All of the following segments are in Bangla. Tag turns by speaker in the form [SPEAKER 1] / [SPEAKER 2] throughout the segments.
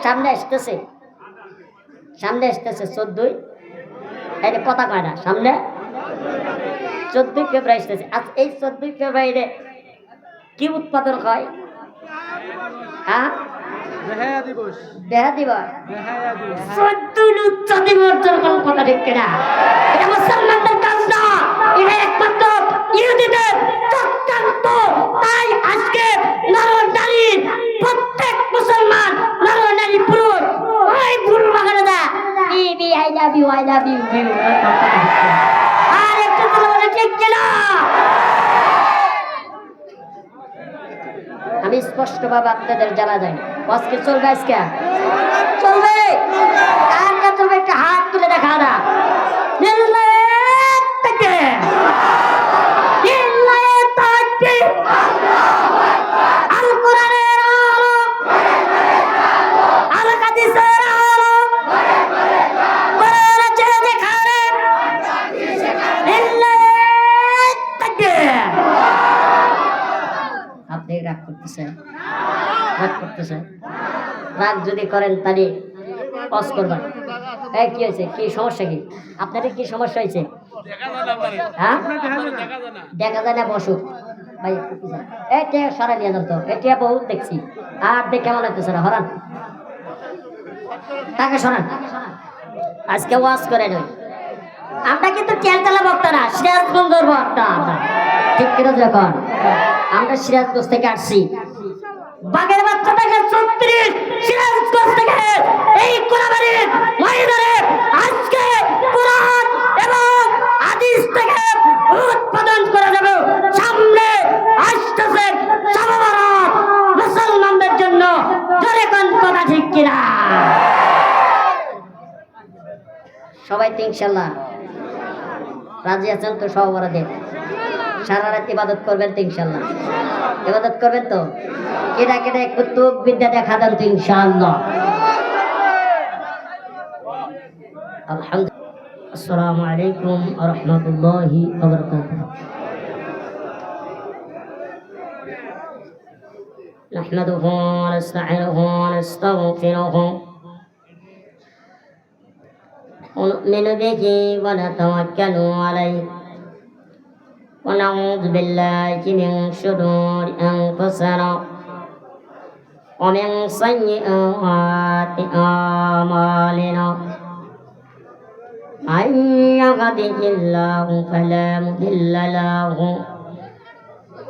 [SPEAKER 1] সামনে আসতেছে 14ই এই যে পতাকাটা সামনে 14ই ফেব্রুয়ারি আসতেছে। আচ্ছা এই 14ই ফেব্রুয়ারিতে কি উৎপাদন হয়? হ্যাঁ বেহায়া দিবস 14 উচ্চ দিবসের কোনো কথা ঠিক কিনা? এটা মুসলমানদের কাজ না, এটা একমাত্র ইহুদিদের চক্রান্ত। তাই আজকে নর-নারী প্রত্যেক মুসলমান নর-নারী পুরুষ ওই ভুল বাগানে দা বিবি আই লাভ ইউ আর একটু বলে ঠিক কিনা? আমি স্পষ্টভাবে আপনাদের জানা যায় আজকে চলবে, আজকে চলবে আর না চলবে একটা হাত তুলে দেখা না। আপনি রাগ করতেছেন, রাগ যদি করেন তাহলে পজ করবেন। এই কি হয়েছে, কি সমস্যা, কি আপনাদের কি সমস্যা হয়েছে? হ্যাঁ দেখা যায় না, বসুক ভাই এটা সারা নিয়ে যান তো, এটা বহুত দেখছি আর দেখে কেমন লাগতেছে না, হরান তাকে শোনান। আজকে ওয়াজ করে নই, আমরা কিন্তু তেলতলা বক্তা না, সিরাজগঞ্জের বক্তা আমরা, ঠিক কিনা? যখন আমরা সিরাজগঞ্জ থেকে আসছি, বাগের বাচ্চা থেকে 36 সিরাজগঞ্জ থেকে এই কোলাবাড়ির ময়দানে আজকে কোরআন এবং হাদিস থেকে উৎপাদন করা যাবে। সামনে আসতেছে শবে বরাত মুসলমানদের জন্য, জোরে কোন কথা ঠিক কিনা? সবাই তো ইনশাআল্লাহ রাজি আছেন তো? শবে বরাতে সারা রাত ইবাদত করবেন তো? ইনশাআল্লাহ ইবাদত করবেন তো? কেটা কেটা একটু তুক বিদ্যা দেখা দেন তো ইনশাআল্লাহ। আলহামদুলিল্লাহ। আসসালামু আলাইকুম ওয়া রাহমাতুল্লাহি ওয়া বারাকাতুহু। নাহমাদুহু ওয়া নাস্তাঈনুহু ওয়া নাস্তাগফিরুহু ওয়া নু'মিনু বিহি ওয়া নাতাওয়াক্কালু আলাইহি ওয়া নাউযু বিল্লাহি মিন শুরুরি আনফুসিনা ومن سيئات أعمالنا من يهده الله فلا مضل له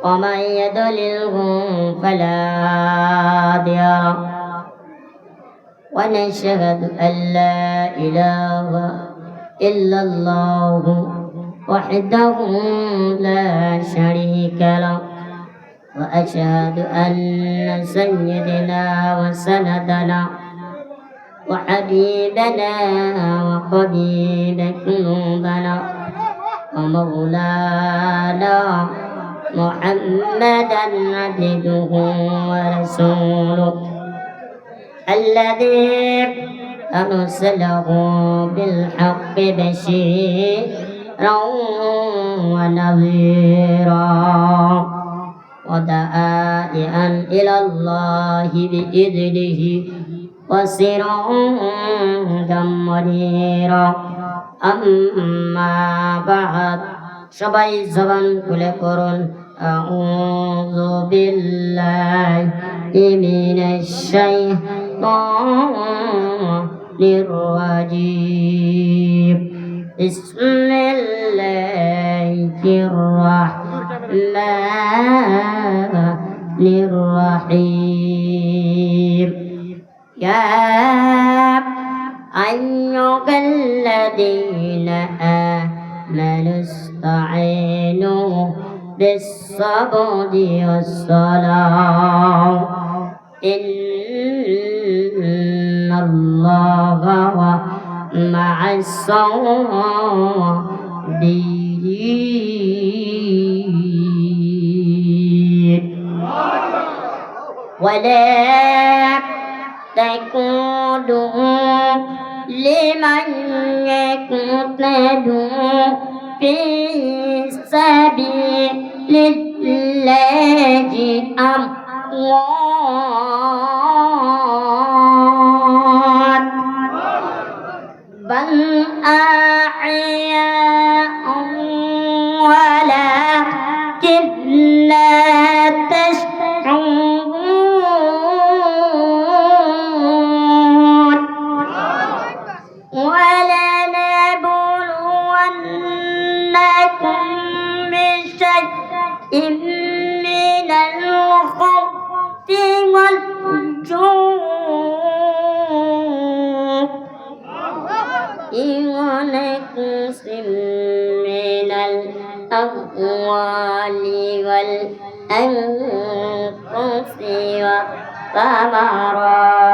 [SPEAKER 1] ومن يضلله فلا هادي له ونشهد أن لا إله إلا الله وحده لا شريك له وأشهد أن سيدنا وسندنا وحبيبنا وحبيب قلوبنا ومولانا محمدا عبده ورسوله الذي أرسله بالحق بشيرا ونذيرا وداعيا إلى الله بإذنه وسراجا منيرا أما بعد সবাই জবান খুলে করুন আউযু বিল্লাহি মিনাশ শাইতানির রাজীম বিসমিল্লাহির রাহমানির রহিম ইয়া আইয়ুহাল্লাযীনা آمنوا استعينوا بالصبر والصلاة إن الله مع الصابرين ولا تكونوا لمن يقتل في سبيل الله أموات الثمرات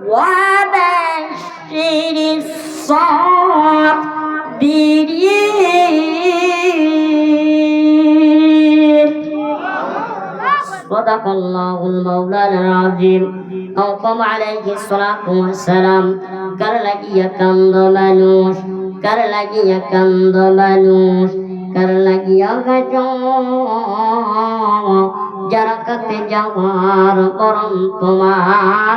[SPEAKER 1] وبشر الصابرين صدق الله المولانا العظيم أو قام عليه الصلاة والسلام কার লাগিয়া কান্দ মানুষ কার লাগিয়া কান্দ মানুষ কার লাগিয়া গাছ যারা কাতে যাওয়ার পরম তোমার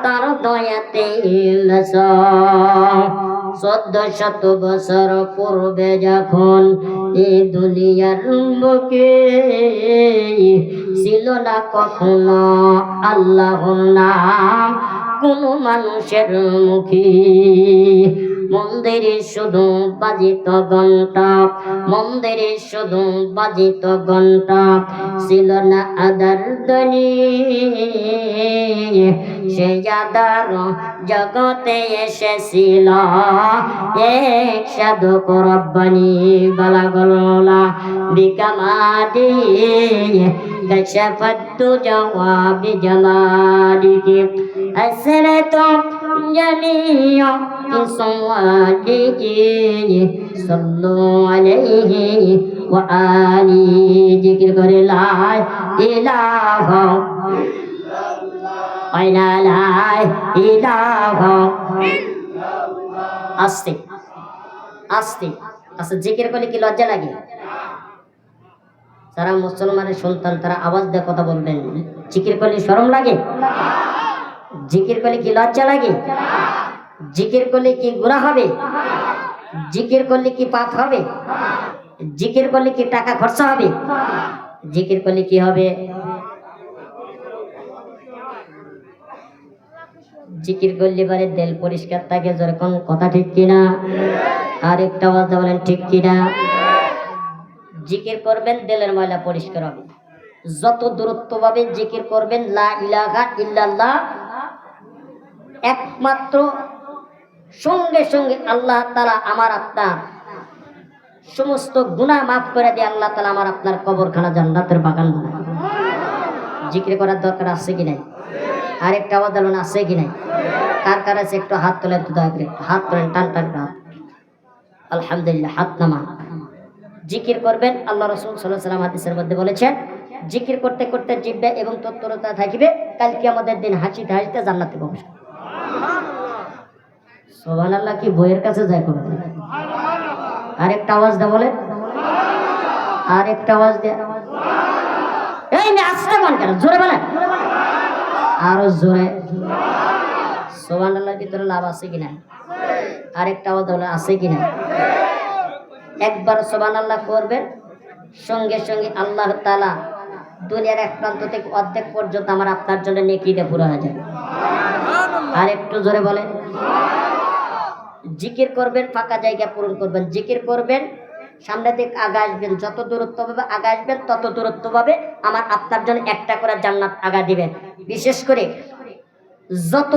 [SPEAKER 1] তার দয়াতে 1400 বছর পূর্বে যখন এই দুনিয়ার বুকে ছিল না কখনো আল্লাহর নাম কোন মানুষের মুখে মন্দিরে শুধু বাজিত ঘন্টা মন্দিরে শুধু বাজিত ঘন্টা ছিল না আদার ধ্বনি সে আদার জগতে এসেছিল এক সাধক রব্বানি বালাগলা বিকামাদি كشفت جواب جمالك أسرت جميع صواته صلوا عليه وآله ذكر لا إله إلا لا إله আস্তে আস্তে আচ্ছা জিকির করলে কি লজ্জা লাগে যারা মুসলমানের সন্তান তারা আওয়াজ দিয়ে কথা বলবেন জিকির করলে শরম লাগে জিকির করলে কি লজ্জা লাগে জিকির করলে কি গুনাহ হবে জিকির করলে কি পাপ হবে জিকির করলে কি টাকা খরচা হবে জিকির করলে কি হবে জিকির করলে পরে দিল পরিষ্কার থাকে যেরকম কথা ঠিক কিনা আর একটা আওয়াজ দিয়ে বলেন ঠিক কিনা জিকির করবেন দিলের ময়লা পরিষ্কার হবে যত দূরত্বভাবে জিকির করবেন লা ইলাহা ইল্লাল্লাহ একমাত্র সঙ্গে সঙ্গে আল্লাহ তাআলা আমার আপনার সমস্ত গুনাহ মাফ করে দিয়ে আল্লাহ তাআলা আমার আপনার কবরখানা জান্নাতের বাগান বানায় জিকির করার দরকার আছে কি নাই আরেকটা আওয়াজ দিলেন আছে কি নাই কার কার আছে একটু হাত তোলেন তো দয়া করে হাত তোলেন টান টান হাত আলহামদুলিল্লাহ হাত নামা জিকির করবেন আল্লাহ রাসূল সাল্লাল্লাহু আলাইহি ওয়াসাল্লাম হাদিসের মধ্যে বলেছেন জিকির করতে করতে জিহ্বা এবং তৎপরতা থাকিবে কাল কিয়ামতের দিন হাসিতে হাসিতে জান্নাতে প্রবেশ করবে সুবহানাল্লাহ কি বইয়ের কাছে যায় কবে আরেকটা আওয়াজ দাও বলে আরেকটা আওয়াজ দে এই মে আস্তে কোন কেন জোরে বলে আরো জোরে সুবহানাল্লাহর ভিতরে লাভ আছে কিনা আরেকটা আওয়াজ বলে আছে কিনা একবার সুবহানাল্লাহ করবেন সঙ্গে সঙ্গে আল্লাহ তাআলা দুনিয়ার এক প্রান্ত থেকে অর্ধেক পর্যন্ত আমার আপনার জন্য নেকিটা পুরো হয়ে যাবে আর একটু জোরে বলেন জিকির করবেন ফাঁকা জায়গা পূরণ করবেন জিকির করবেন সামনে থেকে আগা আসবেন যত দূরত্ব পাবে আগা আসবেন তত দূরত্ব পাবে আমার আপনার জন্য একটা করে জান্নাত আগা দিবেন বিশেষ করে যত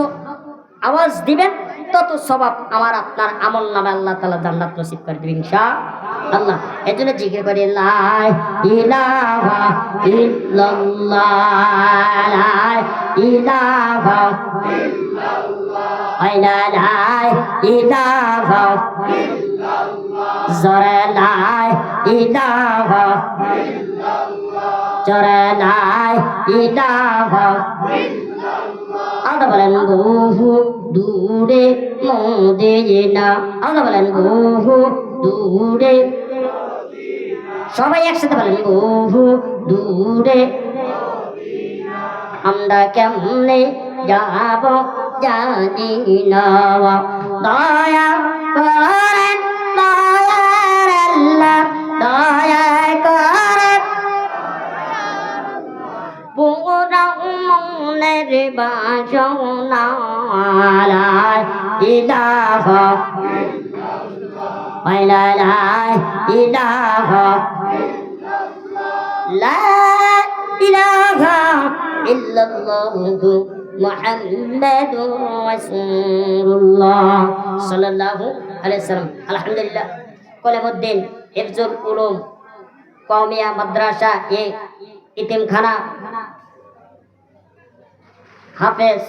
[SPEAKER 1] আওয়াজ দিবেন তত সওয়াব আমার আপনার আমলনামে আল্লাহ তাআলা জান্নাত নসিব করে দিবেন ইনশাআল্লাহ এজন্য জিকির করে লা ইলাহা ইল্লাল্লাহ লা ইলাহা ইল্লাল্লাহ লা ইলাহা ইল্লাল্লাহ জরা লা ইলাহা ইল্লাল্লাহ জরা লা ইলাহা আল্লাহ বলেন বহু দূরে মদিনা আল্লাহ বলেন বহু দূরে সবাই একসাথে বলেন বহু দূরে আমরা কেমনে যাব জানি না দয়া করেন দয়ার আল্লাহ দয়া করেন পুরা মনের বাসনা লা ইলাহা ইল্লাল্লাহ লা ইলাহা ইল্লাল্লাহ মুহাম্মাদুর রাসূলুল্লাহ সাল্লাল্লাহু আলাইহি ওয়াসাল্লাম আলহামদুলিল্লাহ কলেমউদ্দিন হিফজুল উলুম কওমিয়া মাদ্রাসা এতিমখানা হাফেজ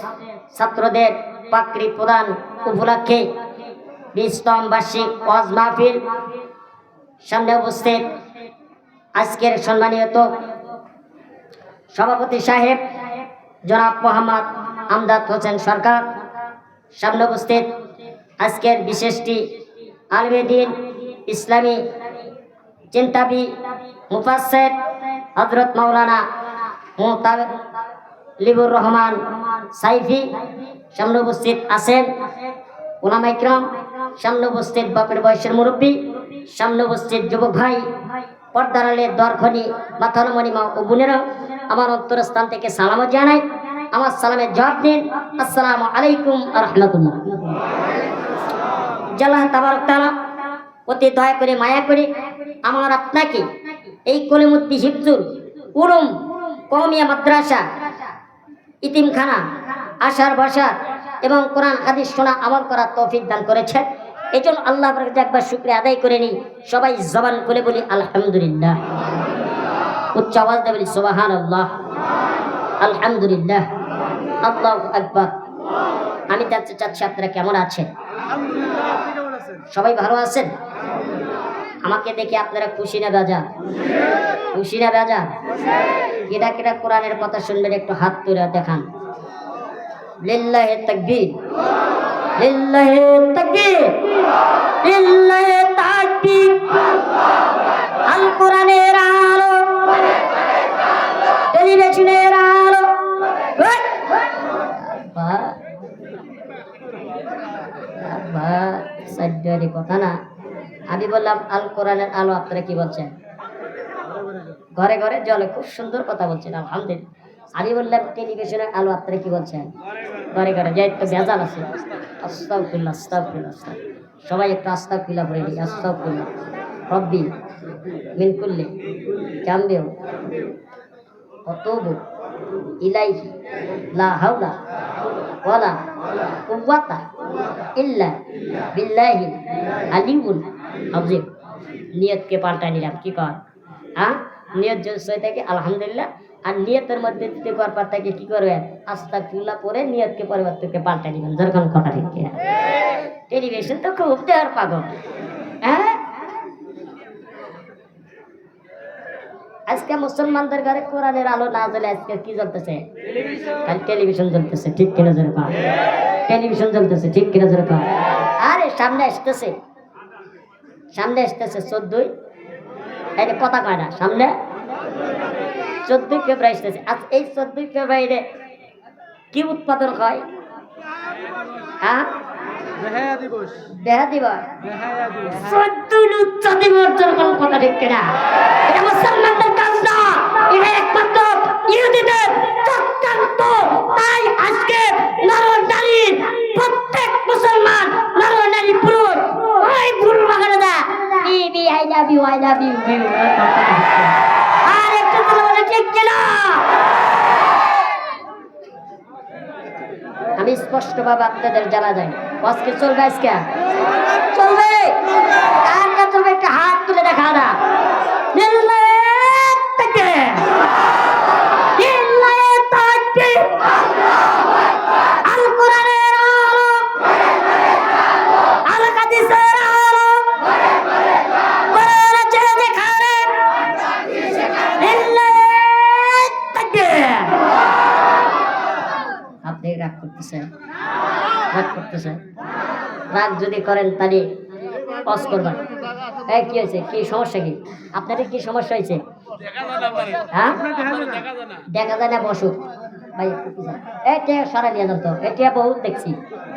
[SPEAKER 1] ছাত্রদের পাকড়ি প্রদান উপলক্ষে 20তম বার্ষিক ওয়াজ মাহফিল সামনে উপস্থিত আজকের সম্মানিত সভাপতি সাহেব জনাব মোহাম্মদ আমদাদ হোসেন সরকার, সামনে উপস্থিত আজকের বিশেষটি আলেমে দ্বীন ইসলামী চিন্তাবিদ মুফাসসির হযরত মাওলানা মুতালিবুর রহমান সাইফি, সামনে উপস্থিত আছেন উলামায়ে কিরাম, সামনে উপস্থিত বাপের বয়সের মুরব্বী, সামনে উপস্থিত যুবক ভাই, পর্দার আড়ালের দরখনি মাথার মণিমা ও বোনেরা, আমার অন্তরস্থান থেকে সালাম জানাই। আমার সালামের জবাব দিন, আসসালামু আলাইকুম ওয়া রাহমাতুল্লাহ। আল্লাহ তাবারক তাআলা অতি দয়া করে মায়া করে আমার আপনাকে এই কলিমুদ্দি হিফজুল উলুম কওমিয়া মাদ্রাসা ইতিমখানা আশার বসার এবং কোরআন হাদিস শোনা আমল করার তৌফিক দান করেছেন। এই জন্য আল্লাহ পাকের কাছে একবার শুকরিয়া আদায় করে নিই। সবাই জবান করে বলি আলহামদুলিল্লাহ, উচ্চ আওয়াজ দিয়ে বলি সুবহানাল্লাহ, আলহামদুলিল্লাহ, আল্লাহু আকবার। আমি জানতে চাচ্ছি আপনারা কেমন আছেন? সবাই ভালো আছেন? আমাকে দেখে আপনারা খুশি না বেজা? খুশি না বেজা? কেডা কেডা কোরআনের কথা শুনবেন একটু হাত তুলে দেখান। লিল্লাহি তাকবীর, লিল্লাহি তাকবীর, লিল্লাহি তাকবীর। আল কোরআনের আলো, টেলিভিশনের আলো। সাইডের কথা না, আমি বললাম আল কোরআনের আলো, আপনারা কি বলছেন? ঘরে ঘরে জলে, খুব সুন্দর কথা বলছেন আলহামদুলিল্লাহ। আমি বললাম টেলিভিশনের আলো, আপনারা কি বলছেন? ঘরে ঘরে যাই তো ভেজাল আছে। আস্তাগফিরুল্লাহ, আস্তাগফিরুল্লাহ, সবাই একটু আস্তাগফিরুল্লাহ বলে নিই। আস্তাগফিরুল্লাহ রব্বি মিন কুল্লি জামবিন আতুবু ইলাইহি লা হাওলা ওয়ালা কুওয়াতা ইল্লা বিল্লাহি আলিউল আযীম। নিয়তকে পাল্টা নিলাম, কি কর? হ্যাঁ, নিয়ত যদি সই থাকে আলহামদুলিল্লাহ, আর নিয়তের মধ্যে যদি গড়পার থাকে কি করবেন? আস্তাগফিরুল্লাহ পরে নিয়তকে পরিবর্তনকে পাল্টা নিবেন। যেরকম কথা ঠিক কিনা? টেলিভিশন তো খুব দেওয়ার পাগল। হ্যাঁ, আজকে মুসলমানদের ঘরে কোরআনের আলো না জ্বলে আজকে কি জ্বলতেছে? খালি টেলিভিশন জ্বলতেছে, ঠিক কিনা যেরকম? টেলিভিশন জ্বলতেছে, ঠিক কিনা যেরকম? আরে সামনে আসতেছে, সামনে আসতেছে 14, এই কথা কয় না, সামনে 14 ফেব্রুয়ারি আসতেছে। আজ এই 14 ফেব্রুয়ারিতে কি উৎপাদন হয়? হ্যাঁ, বেহায়া দিবস। বেহায়া দিবস, 14 উচ্চ দিবস। কোন কথা ঠিক কিনা? এটা মুসলমানদের কাজ না, এটা একমাত্র ইহুদিদের চক্রান্ত। তাই আজকে নর-নারী, প্রত্যেক মুসলমান নর-নারী পুরুষ ওই ভুল বাগানে দা বিবি I love you, I love you. আর একটু বলে ঠিক কিনা? আমি স্পষ্টভাবে আপনাদের জানা যায় আজকে চলবে, আজকে চলবে। আর না চলবে একটা হাত তুলে দেখা না। আল কোরআনের আলো, আল হাদিসের আলো, কোরআন আছে যেখানে আপনি রাগ করতেছেন, রাগ করতেছেন। রাগ যদি করেন তাহলে পজ করবেন। এই কি হয়েছে? কি সমস্যা? কি আপনাদের কি সমস্যা হয়েছে? হ্যাঁ, দেখা যায় না। বসুক ভাই, এটা সরাই নিয়ে যান তো। এটা বহুত দেখছি,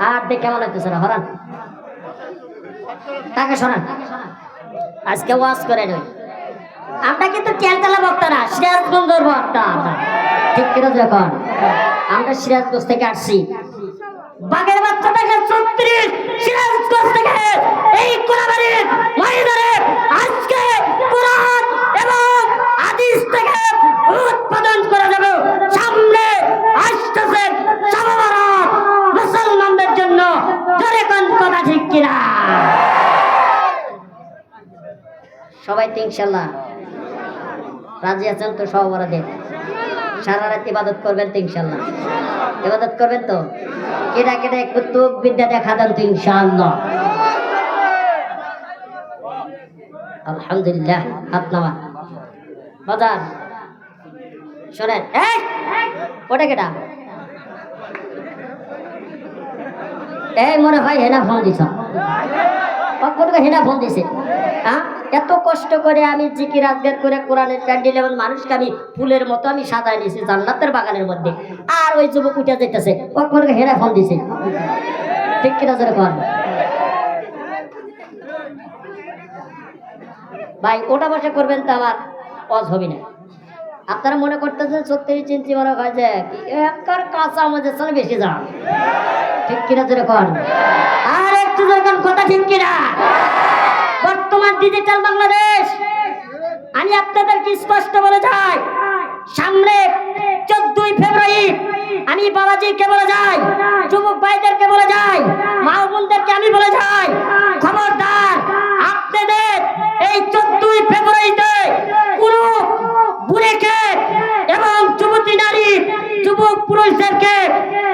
[SPEAKER 1] আর দেখে কেমন লাগতেছে না? হরান তাকে সরান। আজকে ওয়াজ করে নই, আমরা কিন্তু তেলতলা বক্তা না, সিরাজগঞ্জের বক্তা আমরা, ঠিক কিনা? যখন আমরা সিরাজগঞ্জ থেকে আসছি, বাগের বাচ্চা থেকে 36 সিরাজগঞ্জ থেকে এই কোলাবাড়ির ময়দানে আজকে কোরআন এবং হাদিস থেকে উৎপাদন করা যাবে। সামনে আসতেছে শবে বরাত মুসলমানদের জন্য। জোরে কোন কথা ঠিক কিনা? সবাই তো ইনশাআল্লাহ রাজি আছেন তো? শবে বরাতে সারা রাত ইবাদত করবেন তো ইনশাআল্লাহ? ইবাদত করবেন তো? কেটা কেটা একটু তোক বিদ্যা দেখা দেন তো ইনশাআল্লাহ। আলহামদুলিল্লাহ। হাত নামা বাজার শোনেন। ওটা কেটা? এই মনে হয় হেনা ফোন দিছ, হেনা ফোন দিছে। হ্যাঁ, এত কষ্ট করে আমি জিকির আজগার করে কোরআনের ক্যান্ডেল এবং মানুষকে আমি ফুলের মতো আমি সাজাই নিয়েছি জান্নাতের বাগানের মধ্যে, আর ওই যুবক উঠে যেতেছে কখন হেনা ফোন দিছে। ঠিক কিনা জোরে কর ভাই। ওটা বসে করবেন তো আমার অজ হবি না। আপনারা মনে করতেছেন 36 ইঞ্চি মনে হয় যে একবার কাঁচা আমাদের সামনে বেশি যান। ঠিক কিনা জোরে কর। আর একটু যখন কথা ঠিক কিনা। বর্তমান ডিজিটাল বাংলাদেশ, আমি আপনাদেরকে স্পষ্ট বলে যাই, সামনে 14ই ফেব্রুয়ারি আমি বাবাজিকে বলে যাই, যুবক ভাইদেরকে বলে যাই, মা বোনদেরকে আমি বলে যাই, খবরদার আপনাদের এই 14ই ফেব্রুয়ারিতে কোন বুড়িকে এবং যুবতী নারী যুবক পুরুষদেরকে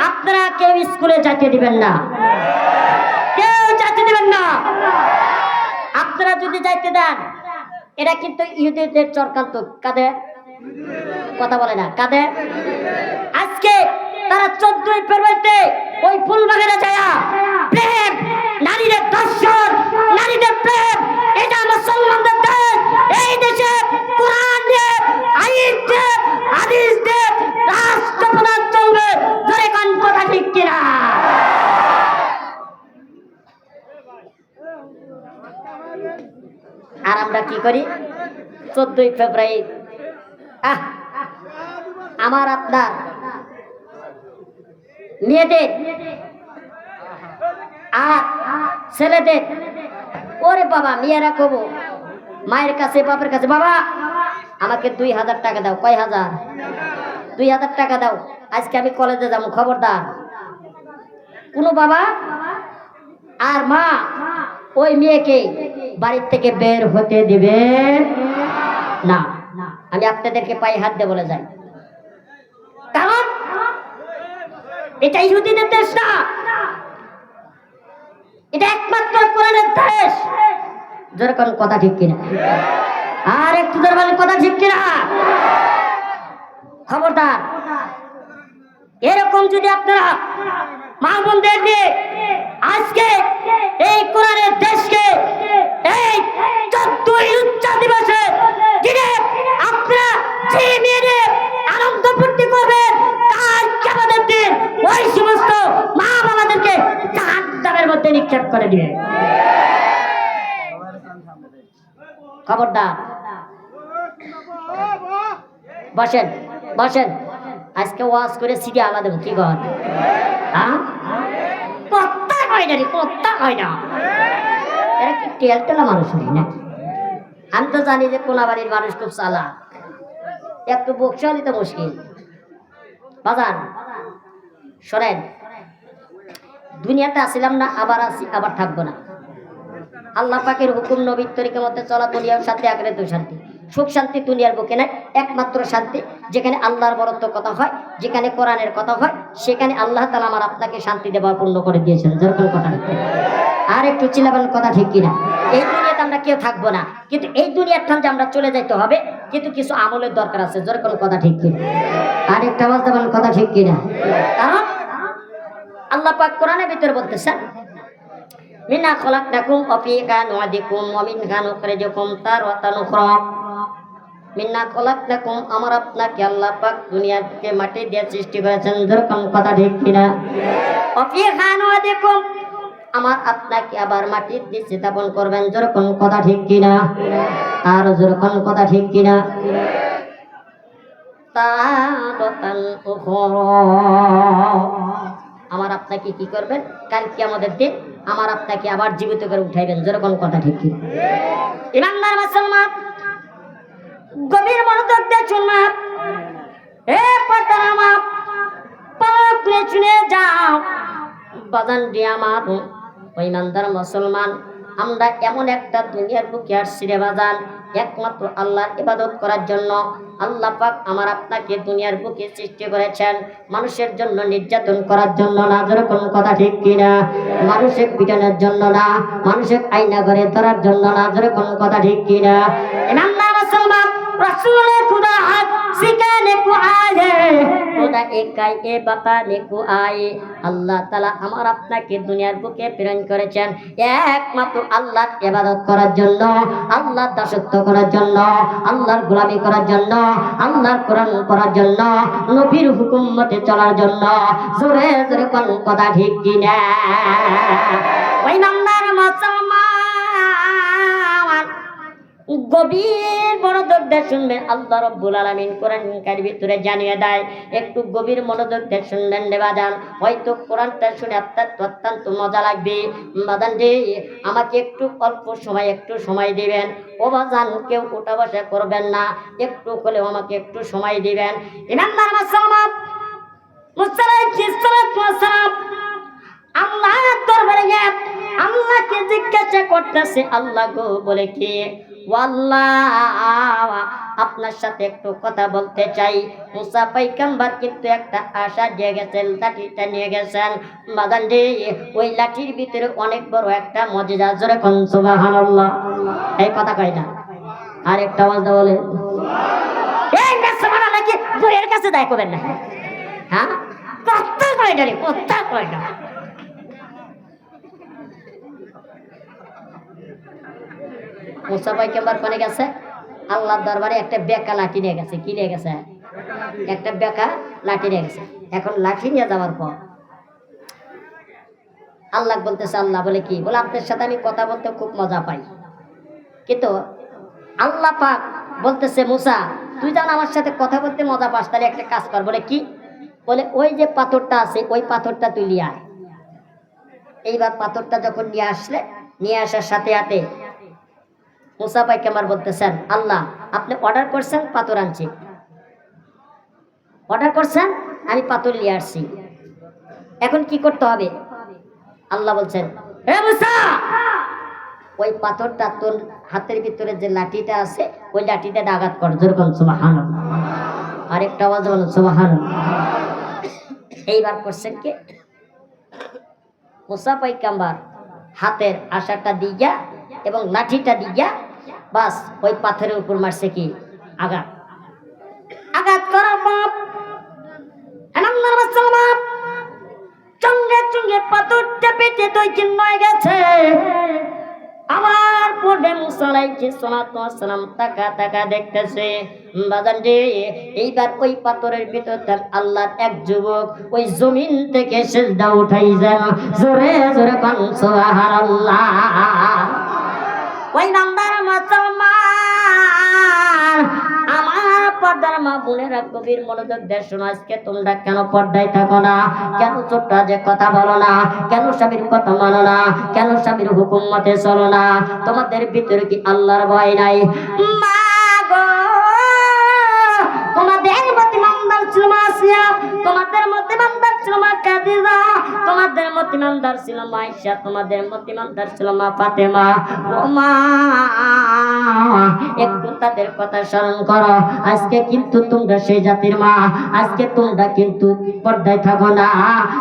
[SPEAKER 1] আপনারা কেউ স্কুলে যেতে দিবেন না, কেউ যেতে দিবেন না। আপনারা যদি যাইতে দেন, এটা কিন্তু ইহুদিদের চক্রান্ত। কাদের কথা বলে না? কাদের? আজকে তারা 14ই ফেব্রুয়ারিতে ওই ফুলবাগানে যায় প্রেম, নারীদের দর্শন, নারীদের প্রেম, এটা মুসলমানদের দেশ। এই দেশে কোরআন দিয়ে, আইন দিয়ে, হাদিস দিয়ে রাষ্ট্রপ্রধান চলবে। ধরে কোন কথা ঠিক কিনা? আর আমরা কি করি? 14ই ফেব্রুয়ারি আমার আপনার মেয়েদের আর ছেলেদের, ওরে বাবা মেয়েরা কব মায়ের কাছে বাপের কাছে, বাবা আমাকে 2000 টাকা দাও। কয় হাজার? 2000 টাকা দাও, আজকে আমি কলেজে যাবো। খবরদার কোনো বাবা আর মা ওই মেয়েকে বাড়ির থেকে বের হতে দিবে না। আমি আপনাদেরকে পায়ে হাত দিয়ে বলে যাই, কারণ এটা ইহুদিদের দেশ না, এটা একমাত্র কোরআনের দেশ। যেরকম কথা ঠিক কিনা? আর একটু জোরে বলেন কথা ঠিক কিনা? খবরদার এরকম যদি আপনারা মা বোনদের দিয়ে আজকে এই কোরআনের দেশকে এই 14ই উচ্চা দিবসে দিনে আপনারা যে মেয়েদের আনন্দ ফুর্তি করবেন, তার আমাদের দিন ওই সমস্ত মা বাবাদেরকে জাহান্নামের মধ্যে নিক্ষেপ করে দিবে। খবরদার। বসেন বসেন, আজকে ওয়াজ করে সিডি আলা দেবো। কি কর? কথা হয় না রে, কথা হয় না। এরা কি টেল টেলা মানুষ না? আমি তো জানি যে কোনাবাড়ির মানুষ খুব চালাক, একটু বকশাও দিতে মুশকিল। বাজান শোনেন, দুনিয়াতে আসিলাম না, আবার আসি, আবার থাকবো না। আল্লাহ পাকের হুকুম নবীর তরিকার মধ্যে চলা, দুনিয়ার শান্তি, আখিরাতেও শান্তি। সুখ শান্তি দুনিয়ার বুকে নাই, একমাত্র শান্তি যেখানে আল্লাহর বরত্ব কথা হয়, যেখানে কোরআনের কথা হয়, সেখানে আল্লাহ তাআলা আমার আপনাকে শান্তি দেওয়া পূর্ণ করে দিয়েছেন। যেরকম কথা আর একটু চিল্লাবেন কথা ঠিক কিনা? এই দুনিয়াতে আমরা কেউ থাকবো না, কিন্তু এই দুনিয়ার ঠান যে আমরা চলে যাইতে হবে, কিন্তু কিছু আমলের দরকার আছে। যেরকম কথা ঠিক কিনা? আর একটা আওয়াজ দেবেন কথা ঠিক কিনা? কারণ আল্লাহ পাক কোরআনের ভিতরে বলতেছেন, মিনা খলাকনাকুম ওয়া ফিহা নু'ইদুকুম ওয়া মিনহা নুখরিজুকুম তারাতান উখরা। মিন্না খলাকনাকুম, আমার আপনাকে আল্লাহ পাক দুনিয়া থেকে মাটি দিয়ে সৃষ্টি করেছেন। যেরকম কথা ঠিক কিনা? ওয়া ফিহা নু'ইদুকুম, আমার আপনাকে আবার মাটির দিয়ে স্থাপন করবেন। যেরকম কথা ঠিক কিনা? আর যেরকম কথা ঠিক কিনা? তারাতান উখরা, আমার আপনাকে কি করবেন? কাল কিয়ামতের দিন আমার আপনাকে আবার জীবিত করে উঠাইবেন। যেরকম কথা ঠিক কি? ইমানদার মুসলমান গভীর মনোযোগ দিয়ে শুনবেন। এ পাতারামা পাক করে শুনে যাও বাজান দিয়ে আমার ও ইমানদার মুসলমান, আমরা এমন একটা দুনিয়ার বুকে আসছি রে বাজান, একমাত্র আল্লাহর ইবাদত করার জন্য। আল্লাহ পাক আমার আপনাকে দুনিয়ার বুকে সৃষ্টি করেছেন মানুষের জন্য, নির্যাতন করার জন্য না। যেরকম কথা ঠিক কিনা? মানুষের পিটানোর জন্য না, মানুষের আয়না করে ধরার জন্য না। যেরকম কথা ঠিক কিনা? ইমানদার মুসলমান, রাসূলের খুদা হাত সিকানে কো আয়ে খুদা একাই এ বাতানে কো আয়ে। আল্লাহ তাআলা আমার আপনাকে দুনিয়ার বুকে প্রেরণ করেছেন একমাত্র আল্লাহর ইবাদত করার জন্য, আল্লাহর দাসত্ব করার জন্য, আল্লাহর গোলামি করার জন্য, আল্লাহর কোরআন পড়ার জন্য, নবীর হুকুম মতে চলার জন্য। জোরে জোরে কোন কথা ঠিক কিনা? ওই নাম্বার মুসলমান গভীর মনোযোগ দিয়ে শুনবেন। আল্লাহ রাব্বুল আলামিন কোরআনের ভিতরে জানিয়ে দেয়, একটু গভীর মনোযোগ দিয়ে শুনবেন রে বাজান। হয়তো কোরআনটা শুনে আপনার অত্যন্ত মজা লাগবে। বাজান রে, আমাকে একটু অল্প সময় একটু সময় দিবেন। ও বাজান, কেউ উঠা বসা করবেন না, একটু হলেও আমাকে একটু সময় দিবেন। ইমানদার মুসলমান, মুসতারাম আল্লাহ দরবারে আল্লাহকে জিজ্ঞাসা করতেছে, আল্লাহ গো বলে কি? আল্লাহ, আপনার সাথে একটু কথা বলতে চাই। মুসা পয়গম্বর কিন্তু একটা আশা দিয়ে গেছেন, লাঠিটা নিয়ে গেছেন। বাজান রে, ওই লাঠির ভিতরে অনেক বড় একটা মুজিজা। জোরে কোন সুবহানাল্লাহ। এই কথা কয় না, আর একটা আওয়াজ বলে এই সুবহানাল্লাহ নাকি বইয়ের কাছে দায় করবেন না? হ্যাঁ, কথা কয় না রে, কথা কয় না। মুসা পয়গম্বর কোনে গেছে? আল্লাহর দরবারে একটা বেকা লাঠি নিয়ে গেছে। কি নিয়ে গেছে? একটা বেকা লাঠি নিয়ে গেছে। এখন লাঠি নিয়ে যাওয়ার পর আল্লাহ বলতেছে, আল্লাহ বলে কি? বলে আপনার সাথে আমি কথা বলতে খুব মজা পাই। কিন্তু আল্লাহ পাক বলতেছে, মুসা তুই জান আমার সাথে কথা বলতে মজা পাস, তাহলে একটা কাজ কর। বলে কি? বলে ওই যে পাথরটা আছে, ওই পাথরটা তুই নিয়ে আয়। এইবার পাথরটা যখন নিয়ে আসার সাথে সাথে মুসা পয়গম্বর বলতেছেন, আল্লাহ আপনি অর্ডার করছেন, পাথর আনছি। অর্ডার করছেন, আমি পাথর নিয়ে আসছি। এখন কি করতে হবে? আল্লাহ বলছেন, হে মুসা, ওই পাথরটা তোর হাতের ভিতরে যে লাঠিটা আছে, ওই লাঠিতে আঘাত কর। যেরকম সুবহানাল্লাহ। আরেকটা আওয়াজ বলুন সুবহানাল্লাহ। এইবার করছেন কি? মুসা পয়গম্বর হাতের আশাটা দিয়া এবং লাঠিটা দিয়া বাস ওই পাথরের উপর মারছে কি? আঘাত করার পর চঙ্গে চঙ্গে পাথরটা পেটে দুই চিহ্ন হয়ে গেছে। আমার পরে মুসা আলাইহিস সালাতু ওয়াস সালাম তাকা দেখতেছে। বাজান রে, এইবার ওই পাথরের ভিতর আল্লাহর এক যুবক ওই জমিন থেকে সিজদা উঠাই যায়। জোরে জোরে কোন সুবহানাল্লাহ। ওই নাম্বার মুসলমান, আমার পর্দার মা বোনেরা গভীর মনোযোগ দিয়ে শোনো। আজকে তোমরা কেন পর্দায় থাকো না? কেন ছোট্ট যে কথা বলো না? কেন স্বামীর কথা মানো না? কেন স্বামীর হুকুম মতে চলো না? তোমাদের ভিতরে কি আল্লাহর ভয় নাই? মা গো, তোমাদের মধ্যে ইমানদার ছিল মা আসিয়া, তোমাদের মধ্যে ইমানদার ছিল মা খাদিজা, তোমাদের মধ্যে ইমানদার ছিল মা আয়েশা, তোমাদের মধ্যে ইমানদার ছিল মা ফাতেমা। ও মা, একটু তাদের কথা স্মরণ করো। আজকে কিন্তু তোমরা সেই জাতির মা, আজকে তোমরা কিন্তু পর্দায় থাকো না,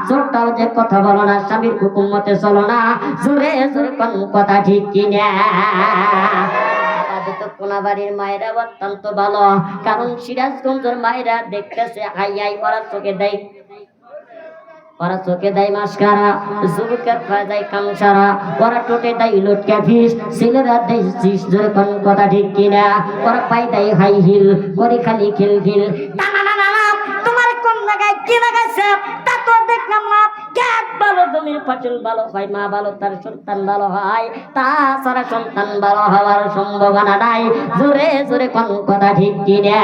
[SPEAKER 1] ছোট্টাও যে কথা বলো না, স্বামীর হুকুম মতে চলো না। জোরে জোরে কোন কথা ঠিক কিনা? কোনাবাড়ির মায়েরা অত্যন্ত ভালো, কারণ সিরাজগঞ্জের মায়েরা দেখতেছে হাই ওরা চোখে দেয় মাস্কারা, যুবকের পায়ে দেয় কামসারা, ওরা টোটে দেয় লটকা ফিস, ছেলেরা দেয় জিস। জোরে কোন কথা ঠিক কিনা? ওরা পায়ে দেয় হাই হিল, করে খালি খিলখিল। তোমার কোন জায়গায় কি লাগাইছে তা তো দেখলাম না। ক্যাট ভালো, জমির ফসল ভালো হয়, মা ভালো, তার সন্তান ভালো হয়, তাছাড়া সন্তান ভালো হওয়ার সম্ভাবনা নাই। জোরে জোরে কোন কথা ঠিক কিনা?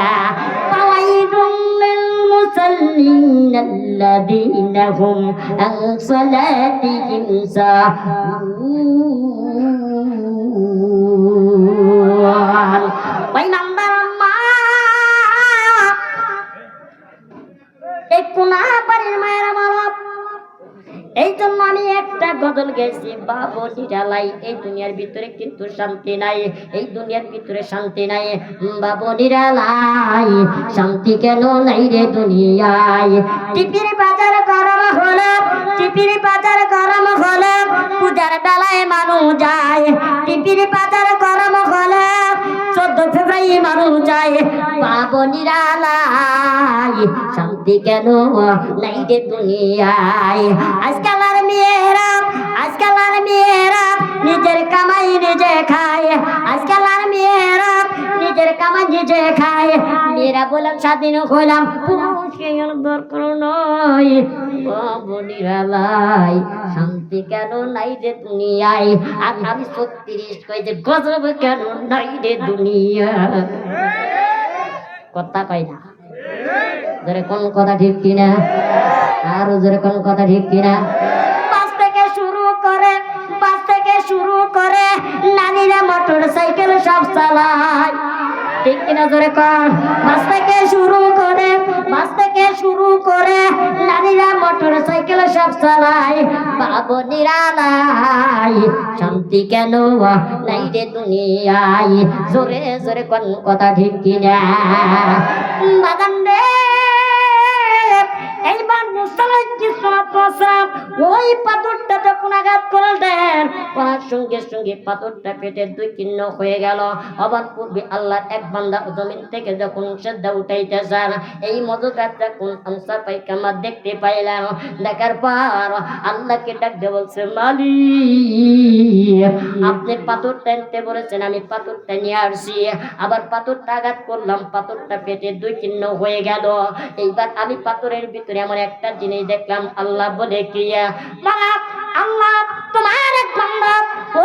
[SPEAKER 1] المصلين الذين هم عن صلاتهم ساهون। ওই নাম্বার মা, এই কোনাবাড়ির মায়েরা বলো, এই জন্য আমি একটা গজল গেয়েছি, বাবু নিরালাই এই দুনিয়ার ভিতরে কিন্তু শান্তি নাই, এই দুনিয়ার ভিতরে শান্তি নাই, বাবু নিরালাই শান্তি কেন নাই রে দুনিয়ায়। টিপির বাজার গরম হলো, টিপির বাজার গরম হলো, পূজার বেলায় মানুষ যায়, টিপির বাজার গরম হলো, 14 ফেব্রুয়ারি মানুষ যায়, বাবু নিরালাই শান্তি কেন নাই রে দুনিয়ায়। আজকাল আর মেয়েরা, আজকাল আর মেয়েরা নিজের কামাই নিজে খায়, আজকাল আর মেয়েরা নিজের কামাই নিজে খায়। মেয়েরা বললাম স্বাধীন হইলাম, পুরুষকে দরকার নয়, বাবু নিরালাই শান্তি কেন নাই রে দুনিয়ায়। আর আমি 36 কই যে গজব কেন নাই রে দুনিয়া। কথা কয় না, জোরে কোন কথা ঠিক কিনা, আর জোরে কোন কথা ঠিক কিনা। বাস থেকে শুরু করে, বাস থেকে শুরু করে নারীরা মোটর সাইকেল সব চালায়, ঠিক কিনা জোরে কর। বাস থেকে শুরু করে, বাস থেকে শুরু করে নারীরা মোটর সাইকেল সব চালায়, বাবু নিরালাই শান্তি কেন নাই রে দুনিয়ায়। জোরে জোরে কোন কথা ঠিক কিনা। বাগান রে এইবার ওই পাথরটা যখন আঘাত করলেন, করার সঙ্গে সঙ্গে পাথরটা পেটে 2 কিন্ন হয়ে গেল। আবার পূর্বে আল্লাহর এক বান্দা জমিন থেকে যখন সেজদা উঠাইতেছেন, এই মজুদার যখন আমসা পায়খানা দেখতে পাইলাম, দেখার পর আল্লাহকে ডাক দিয়ে বলছে, মালিক আপনি পাথর টানতে বলেছেন, আমি পাথরটা নিয়ে আসছি। আবার পাথরটা আঘাত করলাম, পাথরটা পেটে 2 কিন্ন হয়ে গেল। এইবার আমি পাথরের ভিতরে এমন একটা জিনিস দেখলাম, আল্লাহ বলে কি, আল্লাহ তোমার এক বান্দা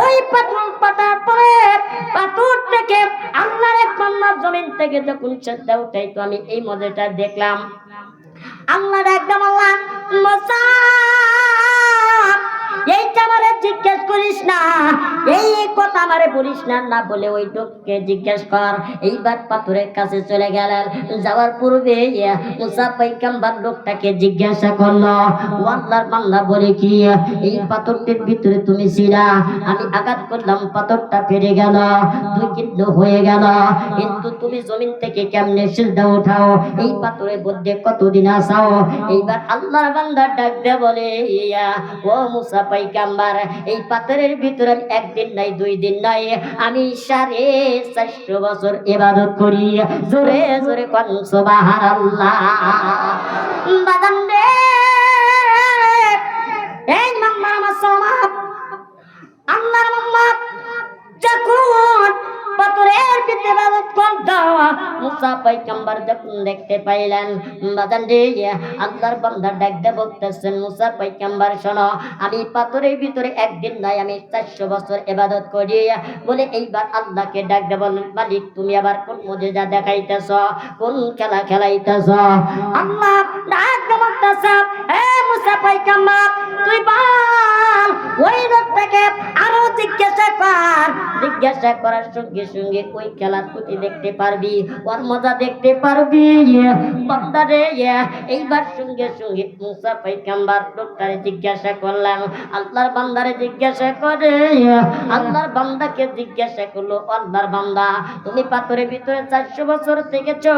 [SPEAKER 1] ওই পাথর পাতার পরে পাথর থেকে আল্লাহর এক বান্দা জমিন থেকে যখন সেজদা উঠাইতো, আমি এই মজাটা দেখলাম। আল্লাহ একদম আল্লাহ মুসা এইটা আমারে জিজ্ঞেস করিস না, এই কথা আমারে বলিস না, না বলে ওই লোককে জিজ্ঞেস কর। এইবার পাথরের কাছে চলে গেলেন, যাওয়ার পূর্বে মুসা পয়গম্বর লোকটাকে জিজ্ঞাসা করলো, আল্লাহর বান্দা বলে কি, এই পাথরটির ভিতরে তুমি ছিলা, আমি আঘাত করলাম, পাথরটা ফেটে গেল, 2 কিন্ন হয়ে গেল, কিন্তু তুমি জমিন থেকে কেমনে সিজদা উঠাও, এই পাথরের মধ্যে কতদিন আসাও। এইবার আল্লাহর বান্দা ডাক দিয়ে বলে, ও মুসা পয়গম্বর, এই পাথরের ভিতরে 1 দিন নাই 2 দিন নাই, আমি 450 বছর ইবাদত করি। জোরে জোরে কোন সুবহানাল্লাহ। বাদাম রে এই মাম্মা মাসলাম আল্লাহর মাম্মা যখন পাথরের ভিতরে ইবাদত করত, মুসা পয়গম্বর যখন দেখতে পাইলেন, বাদাম রে আল্লাহর বান্দা ডাক দিয়ে বলতেছেন, মুসা পয়গম্বর শোনো, আমি পাথরের ভিতরে 1 দিন নাই, আমি 400 বছর ইবাদত করি। বলে এইবার আল্লাহকে ডাক দিয়ে বলেন, মালিক তুমি আবার কোন মুজিজা দেখাইতেছ, কোন খেলা খেলাইতেছ। আল্লাহ ডাক দিয়ে বলতেছে, হে মুসা পয়গম্বর তুই বল, ওই লোকটাকে আরো জিজ্ঞাসা কর, জিজ্ঞাসা করার সঙ্গে সঙ্গে ওই খেলা তুই দেখতে পারবি, ওর মজা দেখতে পারবি। বান্দারে এইবার সঙ্গে সঙ্গে মুসা পয়গম্বর লোকটারে জিজ্ঞাসা করলাম, আল্লাহর বান্দারে জিজ্ঞাসা করে, আল্লাহর বান্দাকে জিজ্ঞাসা করলো, আল্লাহর বান্দা তুমি পাথরের ভিতরে 400 বছর থেকেছো,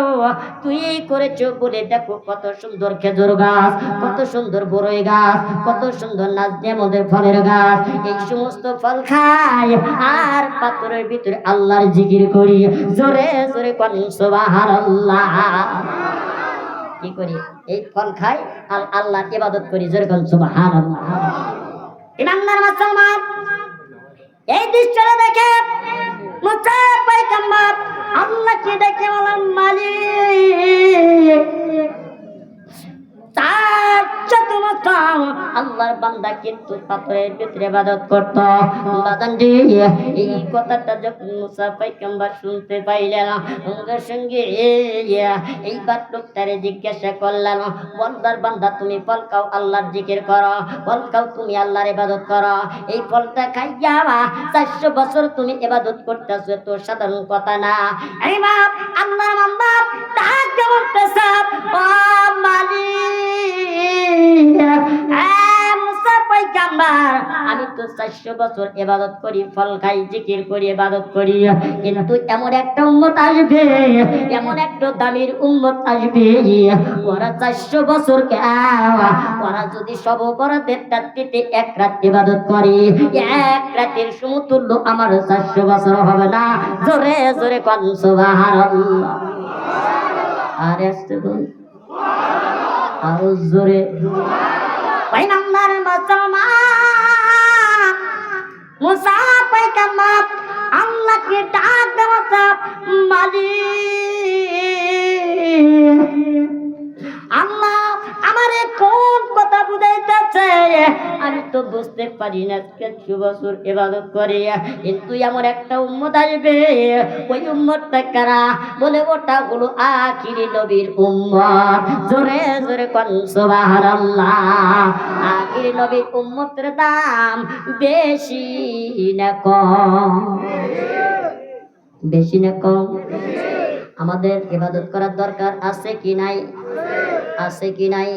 [SPEAKER 1] তুই করেছো বলে দেখো কত সুন্দর খেজুর গাছ, কত সুন্দর বড়ই গাছ, কত সুন্দর নাজনেমদের ফলের গাছ, এই সমস্ত ফল খাই আর পাথরের ভিতরে আল্লাহর জিকির করি। জোরে জোরে কোন সুবহানাল্লাহ। কি করি? এই ফল খাই আর আল্লাহর ইবাদত করি। জোরে কোন সুবহানাল্লাহ। ইমানদার মুসলমান এই দৃশ্যটা দেখে মুসা পয়গম্বর আল্লাহকে ডেকে বলেন, মালিক আল্লাহর বান্দা কিন্তু পাথরের ভিতরে ইবাদত করত। এই কথাটা যখন মুসা পয়গম্বর শুনতে পাইলেন, সঙ্গে সঙ্গে এইবার লোকটারে জিজ্ঞাসা করলেন, আল্লাহর বান্দা তুমি ফল খাও, আল্লাহর জিকির করো, ফল খাও তুমি আল্লাহর ইবাদত করো, এই ফলটা খাইয়া 400 বছর তুমি ইবাদত করতেছো, তো সাধারণ কথা না। এইবার আল্লাহর বান্দা ডাক দিয়ে বলতেছে, ও মালিক মুসা নাম্বার আমি তো 400 বছর ইবাদত করি, ফল খাই, জিকির করি, ইবাদত করি, কিন্তু এমন একটা উম্মত আসবে, এমন একটা দামির উম্মত আসবে, ওরা 400 বছর ওরা যদি সব অপরাধের রাত্রিতে এক রাত ইবাদত করে, এক রাতের সমতুল্য আমার 400 বছর হবে না। জোরে জোরে কোন সুবহানাল্লাহ। আর আসতে বল আরো জোরে। ভাই নাম্বার মুসলমান মুসা পয়গম্বর আল্লাহকে ডাক দেওয়া মালিক, আল্লাহ আমারে কোন কথা বুঝাইতেছে আমি তো বুঝতে পারি না। 100 বছর ইবাদত করে কিন্তু এমন একটা উম্মত আসবে, ওই উম্মতটা কারা? বলে ওটা হলো আখিরি নবীর উম্মত। জোরে জোরে কোন সুবহানাল্লাহ। আখিরি নবীর উম্মতের দাম বেশি না কম? বেশি না কম? আমাদের ইবাদত করার দরকার আছে কি নাই? আছে কি নাই?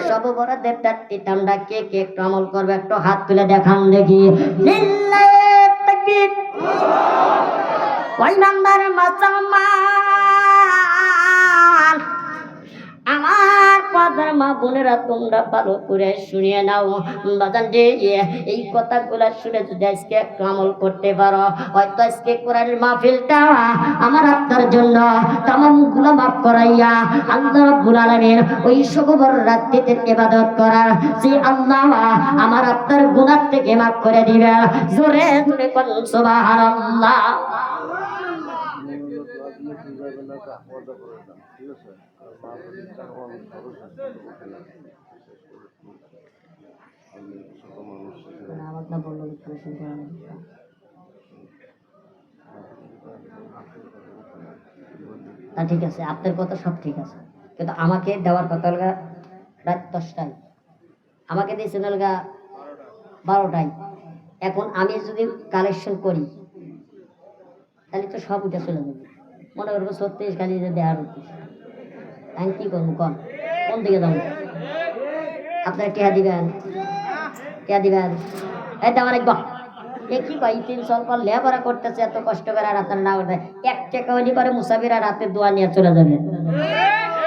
[SPEAKER 1] সব বড় দেবতাটি আমরা কে কে একটু আমল করবে, একটু হাত তুলে দেখান দেখি। লিল্লাহি তাকবীর। ওই নাম্বার মুসলমান আমার পাদার মা বোনেরা তোমরা ভালো করে শুনিয়ে নাও। বাজান যে এই কথাগুলো শুনে যদি আজকে একটু আমল করতে পারো, হয়তো আজকে কোরআনের মাহফিলটা আমার আপনার জন্য তামাম গুনাহ মাফ করাইয়া আল্লাহ রাব্বুল আলামিন ওই শুক্রবার রাত্রিতে ইবাদত করার যে আল্লাহ আমার আপনার গুনাহ থেকে মাফ করে দিবে। জোরে জোরে কোন সুবহানাল্লাহ। ঠিক আছে, আপনার কথা সব ঠিক আছে, কিন্তু আমাকে দেওয়ার কথা হল রাত 10টায়, আমাকে দিয়েছেন হল 12টায়। এখন আমি যদি কালেকশন করি তাহলে তো সব উঠে চলে যাবে। মনে করবো 36 খালি যে দেওয়ার আমি কি করবো? কোন দিকে যাবো? আপনারা কে দিবেন? কে দিবেন? এটা অনেক কি কয় 300 পর লেবারা করতেছে এত কষ্ট করে, আর আপনারা না করতে 1 টাকা হইলে পরে মুসাফির আর রাতে দোয়া নিয়ে চলে যাবে।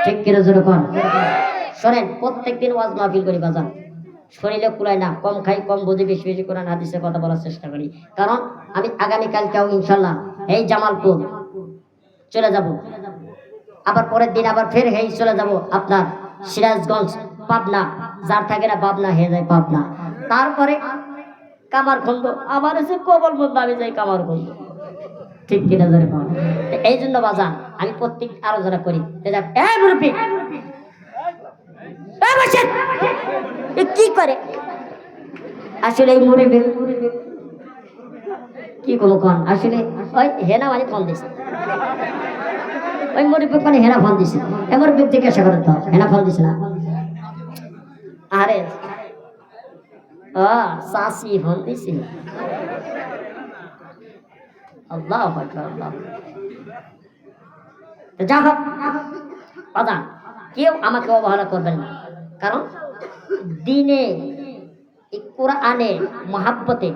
[SPEAKER 1] ঠিক কিনা জোরে কোন? শোনেন, প্রত্যেকদিন ওয়াজ মাহফিল করি বাজান, শরীরে কুলায় না, কম খাই, কম বুঝি, বেশি বেশি কোরআন হাদিসের কথা বলার চেষ্টা করি। কারণ আমি আগামীকালকেও ইনশাল্লাহ এই জামালপুর চলে যাব, আবার পরের দিন আবার ফের হেই চলে যাব আপনার সিরাজগঞ্জ, পাবনা, যার থাকে না পাবনা হয়ে যায় পাবনা, তারপরে কামারখন্দ, আমার এসে কবল বন্ধ আমি যাই কামারখন্দ। ঠিক কিনা ধরে পাবো। এই জন্য বাজান আমি প্রত্যেক আলোচনা করি কি করে আসলে এই মুরব্বি কি করবো কন? আসলে ওই হেনা মানে ফোন দিছে, ওই মুরব্বি মানে হেনা ফোন দিছে, এমন ব্যক্তি জিজ্ঞাসা করে তো হেনা ফোন দিছে না। আরে সাসি ফোন দিছে। আল্লাহ আল্লাহ। যা হোক বাজান, কেউ আমাকে অবহেলা করবেন না, কারণ দিনে কোরআনে মহাব্বতে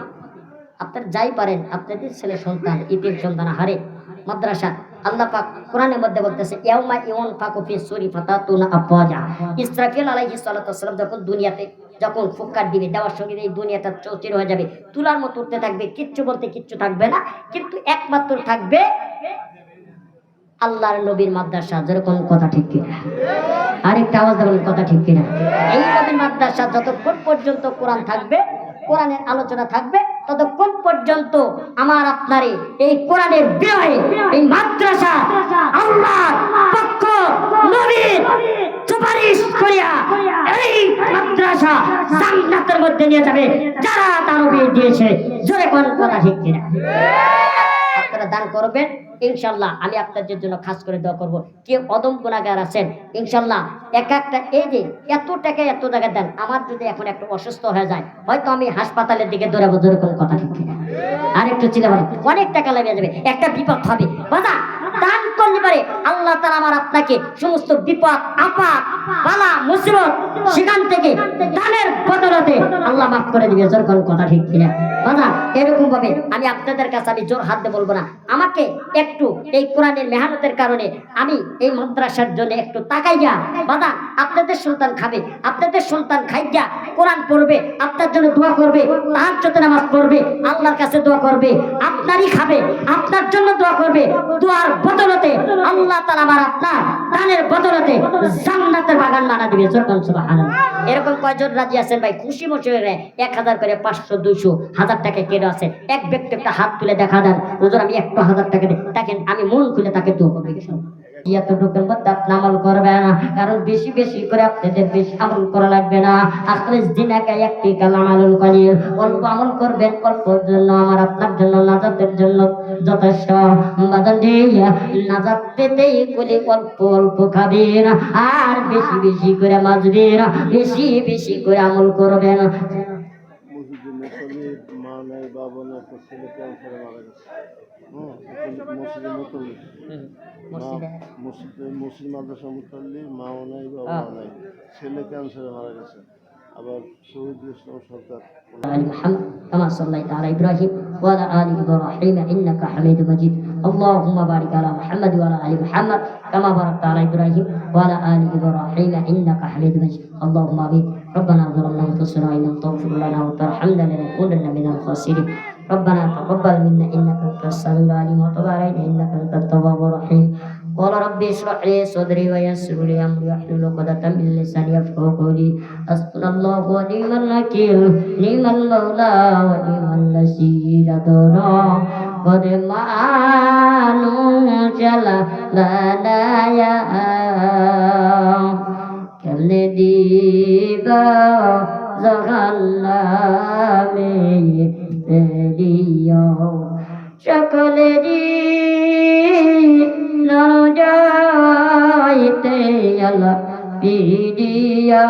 [SPEAKER 1] আপনার যাই পারেন, আপনাদের ছেলে সন্তান ইতিম সন্তান হারে মাদ্রাসা আল্লাহ পাক কোরআনের মধ্যে বলতেছে ইয়াউমা ইউনফাকু ফি সূরি ফাতাতুনা আফওয়াজা। ইসরাফিল আলাইহিস সালাতু ওয়াসসালাম যখন দুনিয়াতে যখন ফুৎকার দিবে, দেওয়ার সঙ্গে এই দুনিয়াটা চৌচির হয়ে যাবে, তুলার মতো উঠতে থাকবে, কিচ্ছু বলতে কিচ্ছু থাকবে না, কিন্তু একমাত্র থাকবে আল্লাহর নবীর মাদ্রাসা। যেরকম কথা ঠিক কিনা? আরেকটা আওয়াজ দেবেন, কথা ঠিক কিনা? এই নবীর মাদ্রাসা যতক্ষণ পর্যন্ত কোরআন থাকবে, কোরআনের আলোচনা থাকবে, ততক্ষণ পর্যন্ত আমার আপনারে এই কোরআনের বিনয়ে এই মাদ্রাসা আল্লাহর পক্ষ নবীর সুপারিশ করিয়া এই মাদ্রাসা জান্নাতের মধ্যে নিয়ে যাবে যারা তার নবী দিয়েছে। জোরে কোন কথা ঠিক কিনা? আপনারা দান করবেন ইনশাল্লাহ, আমি আপনাদের জন্য খাস করে দোয়া করব। কেউ অদম গুনাহগার আছেন ইনশাল্লাহ, এক একটা এই যে এত টাকা এত জায়গায় দেন, আমার যদি এখন একটু অসুস্থ হয়ে যায় হয়তো আমি হাসপাতালের দিকে দৌড়াবো। ধরে কোনো কথা ঠিক কিনা? আর একটু চিন্তা করো, অনেক টাকা লেগে যাবে, একটা বিপদ হবে বাবা। দান করলে পারে আল্লাহ তাআলা আমার আপনাকে সমস্ত বিপদ আপদ বালা মুসিবত সেখান থেকে দানের বদলতে আল্লাহ মাফ করে দিবে। যখন কথা ঠিক কিনা বাজান, এরকম ভাবে আমি আপনাদের কাছে আমি জোর হাত দিয়ে বলবো না, আমাকে একটু এই কোরআনের মেহনতের কারণে আমি এই মাদ্রাসার জন্য একটু তাকাইয়া বাজান, আপনাদের সন্তান খাবে, আপনাদের সন্তান খাইয়া কোরআন পড়বে, আপনার জন্য দোয়া করবে, তাহাজ্জুদ নামাজ পড়বে, আল্লাহর কাছে দোয়া করবে, আপনারই খাবে, আপনার জন্য দোয়া করবে, দোয়ার বদলতে আল্লাহ তাআলা আমার আপনার দানের বদলতে জান্নাতের বাগান বানা দিবে। যখন সুবহানাল্লাহ। এরকম কয়জন রাজি আছেন ভাই? খুশি মশি হয়ে 1000 করে 500 200 1000 টাকা কেটে আছে, এক ব্যক্তি একটা হাত তুলে দেখা দেন, হুজুর আমি 1000 টাকা দিই, দেখেন আমি মন খুলে তাকে দোয়া করব। এতটুকুর মধ্যে আপনি আমল করবে না, কারণ বেশি বেশি করে আপনাদের বেশি আমল করা লাগবে না। আখরিজ দিনাকা একটি কালাম আমল করিয়ে অল্প আমল করবেন, অল্পর জন্য আমার আপনার জন্য নাজাতের জন্য যথেষ্ট। নাজাত পেতেই বলে অল্প অল্প খাবেন আর বেশি বেশি করে মাজবেন, বেশি বেশি করে আমল করবেন।
[SPEAKER 2] মুসলিম মাদ্রাসা মুতাল্লি মাও নাই বাবাও নাই, ছেলে ক্যান্সারে মারা গেছে। আবার শহীদুল ইসলাম সরকার
[SPEAKER 1] كما صليت على إبراهيم وعلى آل إبراهيم إنك حميد مجيد. اللهم بارك على محمد وعلى آل محمد كما باركت على إبراهيم وعلى آل إبراهيم إنك حميد مجيد. اللهم آمين. ربنا ظلمنا أنفسنا وإن لم تغفر لنا وترحمنا لنكونن من الخاسرين. ربنا تقبل منا إنك أنت السميع العليم وتب علينا إنك أنت التواب الرحيم. قال ربي اشرح لي صدري ويسر لي امري واحلل عقدة من لساني يفقهوا قولي. حسبنا الله ونعم الوكيل، نعم المولى ونعم النصير. لدنا قد معانوجل بنايا كالذيبا زغلامي بليو شكلدي নরজাইতে আল্লাহ পিডিয়া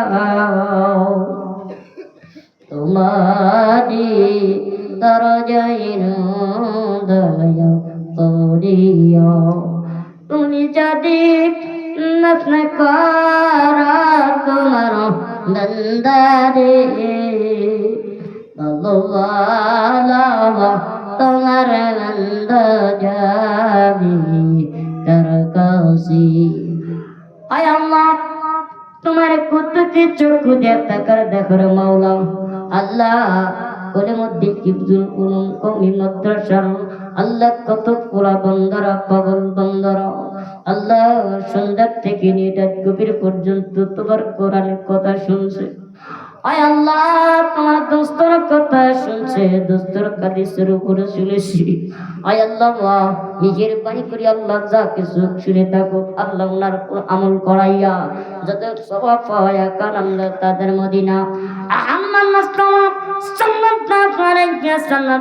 [SPEAKER 1] তোমারি দরজাইন দয়া করিয়া। তুমি যদি নফল করা তোমার বন্দারে আল্লাহ তোমার বন্দা যাবি কারকাসি। আয় আল্লাহ তোমার কুদরতি চক্ষু দিয়ে তাকার দেখর মাওলা আল্লাহ। কলিমুদ্দিন হিফজুল উলুম কওমি মাদ্রাসার আল্লাহ কত পোলা বন্দরা পাগল বন্দরা আল্লাহ সন্ধ্যা থেকে নিয়ে গভীর পর্যন্ত তোমার কোরআনের কথা শুনছে। আয় আল্লাহ তোমার দোস্তর কথা শুনছে, দোস্তর হাদিসের উপরে চলেছি। আয় আল্লাহ নিজের বাড়ি করি আল্লাহ যা কিছু শুনে থাকো আল্লাহ ওনার আমল করাইয়া যত সওয়াব পাওয়া কার আমরা তাদের মদিনা আম্মা মুস্তাফা সাল্লাল্লাহু আলাইহি ওয়াসাল্লাম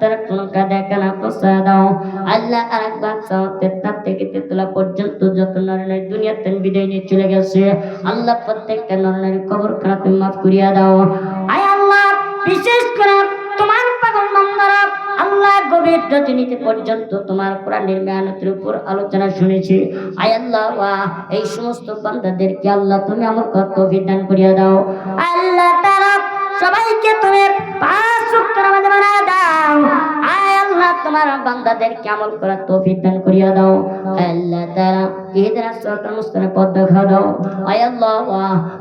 [SPEAKER 1] তার কোনটা দেখানা পৌঁছা দাও আল্লাহ। আরেকবার তেত্তা থেকে তেতলা পর্যন্ত যত নরনারী দুনিয়াতে বিদায় নিয়ে চলে গেছে আল্লাহ প্রত্যেকটা নরনারীর কবরখানা তুমি মাফ করিয়া দাও। আয় আল্লাহ বিশেষ করে তোমার পাগল বান্দারা আল্লাহ গভীর রজনীতে পর্যন্ত তোমার কোরআনের মেহনতের উপর আলোচনা শুনেছি। আয় আল্লাহ এই সমস্ত বান্দাদেরকে আল্লাহ তুমি আমার তৌফিক দান করিয়া দাও। আল্লাহ তাআলা সবাইকে তুমি 5 ওয়াক্ত নামাজ বানায়া দাও। আয় আল্লাহ তোমার বান্দাদেরকে আমল করার তৌফিক দান করিয়া দাও। আল্লাহ তাআলা ইহদিনাস সিরাতাল মুস্তাকিম পথ দেখাও দাও। আয় আল্লাহ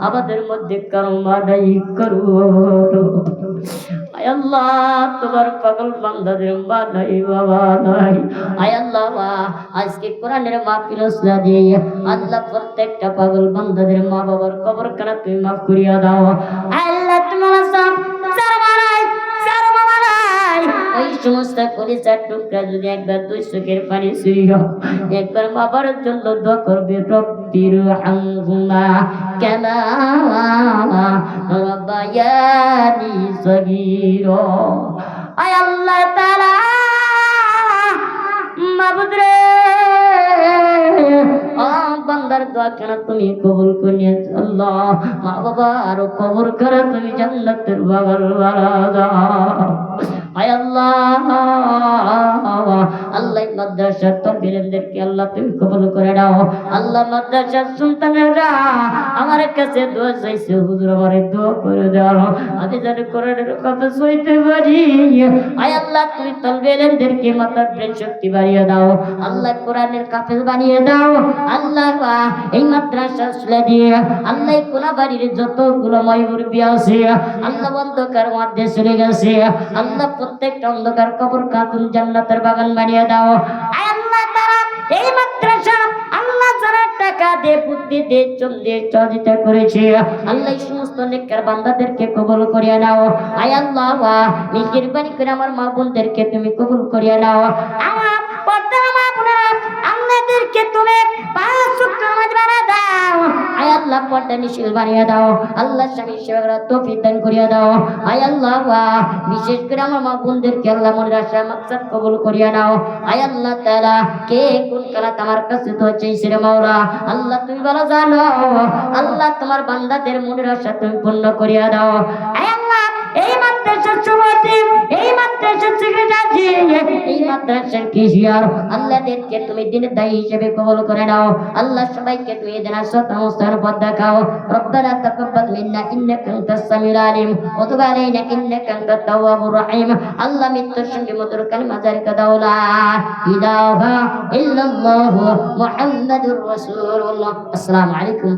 [SPEAKER 1] আমাদের মধ্যে করম আদায় করো। আয় আল্লাহ তোমার পাগল বান্দাদের মা নাই বাবা নাই। আয় আল্লাহ আজকে কোরআনের মাহফিল সাজিয়ে আল্লাহ প্রত্যেকটা পাগল বান্দাদের মা বাবার কবরখানা তুমি মাফ করিয়া দাও। আল্লাহ তোমার সব ওই সমস্ত কলিজার টুকরা যদি একবার 2 চোখের পানি ছুঁইয়া একবার বাবার জন্য দোয়া করবে রব্বির হামহুমা কামা রাব্বায়ানি সগীরা। আয় আল্লাহ তাআলা মাবুদ রে বান্দার দোয়া কেন তুমি কবুল করিয়া আল্লাহ। মা বাবা আরো কবর করে তুমি জান্নাতের বাগান বানাও। আয় আল্লাহ আল্লাহ মাদ্রাসার তলবিদেরকে আল্লাহ তুমি কবুল করে নাও আল্লাহ মাদ্রাসার সন্তানেরা আমার কাছে দোয়া চাইছে হুজুর আমারে দোয়া করে দাও আমি যেন কোরআনের কথা সইতে পারি আয় আল্লাহ তুমি তলবিদেরকে মাথার ব্রেন শক্তি বাড়িয়ে দাও আল্লাহ কোরআনের কাফেজ বানিয়ে দাও আল্লাহ এই মাদ্রাসা চলে দিয়ে আল্লাহ কোলাবাড়ির যতগুলো মাইমুরবি আছে আল্লাহ অন্ধকার মধ্যে চলে গেছে আল্লাহ প্রত্যেকটা অন্ধকার কবর খাতুন জান্নাতের বাগান বানিয়ে দাও আয় আল্লাহ তারা এই মাদ্রাসা আল্লাহ যারা টাকা দিয়ে বুদ্ধি দিয়ে চল দিয়ে সহযোগিতা করেছে আল্লাহ এই সমস্ত নেককার বান্দাদেরকে কবুল করিয়ে নাও আয় আল্লাহ মেহেরবানি করে আমার মা বোনদেরকে তুমি কবুল করিয়ে নাও আমার পর্দার মা বোনেরা আমাদেরকে তুমি পাঁচ ওয়াক্ত নামাজ বানিয়ে দাও আয় আল্লাহ পর্দা নিশীল বানিয়ে দাও আল্লাহ স্বামী সেবা করার তৌফিক দান করিয়ে দাও আয় আল্লাহ বিশেষ করে আমার মা বোনদেরকে আল্লাহ মনের আশা মাকসাদ কবুল করিয়ে নাও আয় আল্লাহ তাআলা কে কোন কালাত আমার কাছে তো চাইছে রে মাওলা আল্লাহ তুমি ভালো জানো আল্লাহ তোমার বান্দাদের মনের আশা তুমি পূর্ণ করিয়ে দাও আয় আল্লাহ এই মাদ্রাসার সভাপতি এই মাদ্রাসার সেক্রেটারি এই মাদ্রাসার কেশিয়ার আল্লাহদেরকে তুমি দিনের দায়ী হিসেবে কবুল করে নাও আল্লাহ সবাইকে তুমি এদিনের সত্য পথ দেখাও রব্বানা তাকাব্বাল মিন্না ইন্নাকা আনতাস সামিউল আলিম ওয়া তুব আলাইনা ইন্নাকা আনতাত তাওয়াবুর রহিম আল্লাহ মৃত্যুর সঙ্গে মধুর কালিমা জারি করে দাও লা ইলাহা ইল্লাল্লাহু মুহাম্মাদুর রাসূলুল্লাহ আসসালামু আলাইকুম।